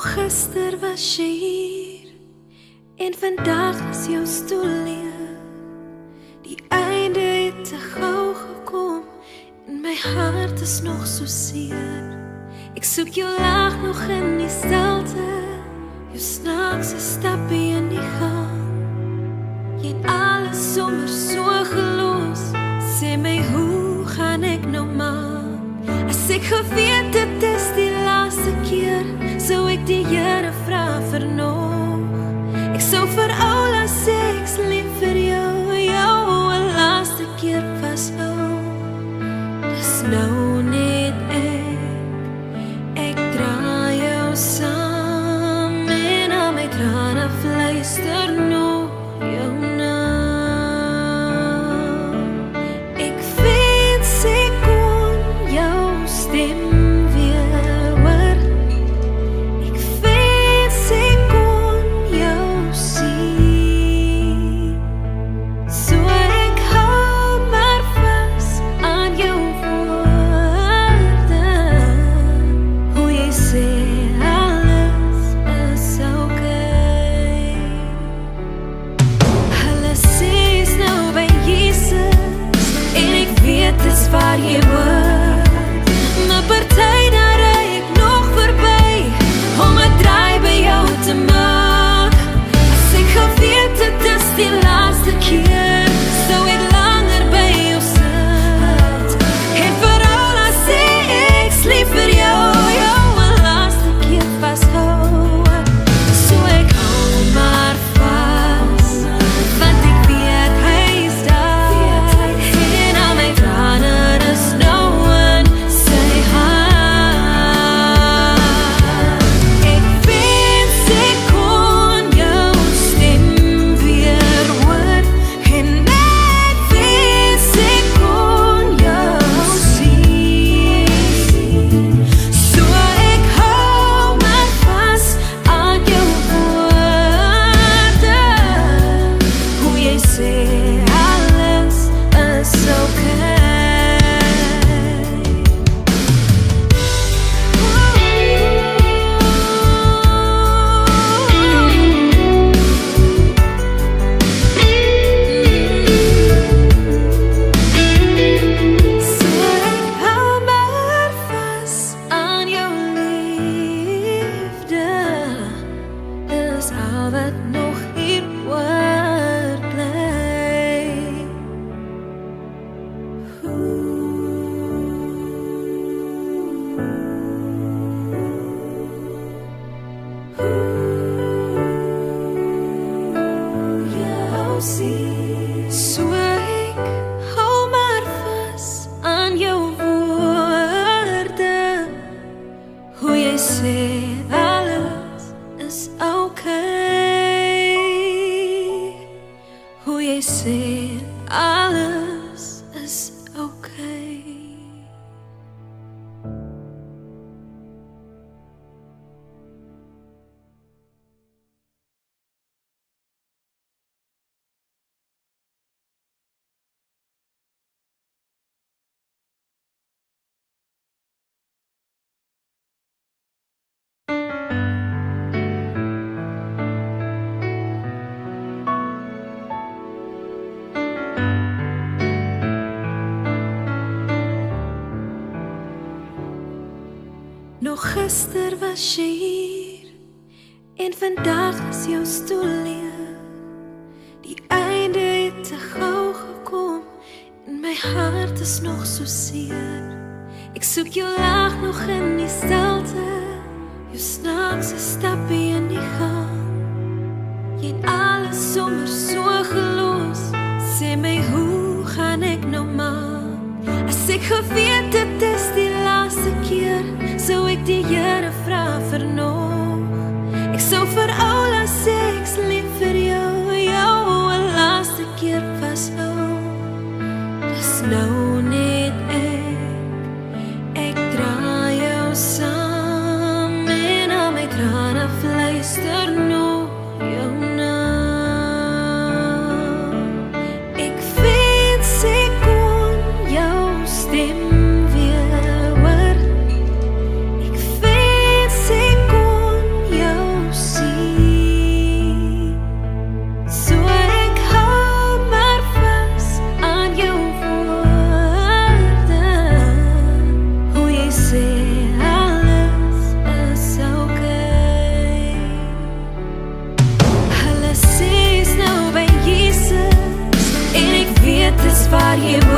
Gister was jy hier en vandag is jou stoel leeg. Die einde het te gauw gekom en my hart is nog so seer. Ek soek jou laag nog in die stilte, jou snaakse stappie in die gang. Jy het alles sommer so gelos, sê my hoe gaan ek nou maak? As ek geweet dit is die laaste keer, sou ek die Here vra vir nog. Ek sou vir Oula sê ek's lief vir jou, jou 'n laaste keer vashou. Dis nou net ek dra jou saam en al my trane fluister nog jou naam. Ek wens ek kon jou stem weer hoor. Ek wens ek kon jou sien. So ek hou maar vas aan jou woorde. Hoe jy sê alles is okay. Hulle sê is nou by Jesus en ek weet dis waar jy hoort. Maar party daar ry ek nog verby om 'n draai by jou te maak. As ek geweet het dis die laaste keer, sou ek langer by jou sit. En vir Oula sê ek's lief vir jou, jou 'n laaste keer vashou. So ek hou maar vas, want ek weet hy is daar. En al my trane is nou in sy hand. Ek wens ek kon jou stem weer hoor. En ek wens ek kon jou sien. So ek hou maar vas aan jou woorde. Hoe jy sê alles is okay. So ek hou maar vas aan jou liefde. Dis al wat nog hier oorbly. Jou sien. So ek hou maar vas aan jou woorde. Hoe jy sê alles is okay. Hoe jy sê alles is okay. Nog gister was jy hier en vandag is jou stoel leeg. Die einde het te gauw gekom en my hart is nog so seer. Ek soek jou laag nog in die stilte, jou snaakse stappie in die gang. Jy het alles sommer so gelos, sê my hoe gaan ek nou maak? As ek geweet dit is die laaste keer, sou ek die Here vra vir nog. Ek sou vir Oula sê ek's lief vir jou, jou 'n laaste keer vashou. Dis nou net ek dra jou saam en al my trane fluister nog jou naam. Ek wens ek kon jou stem waar jy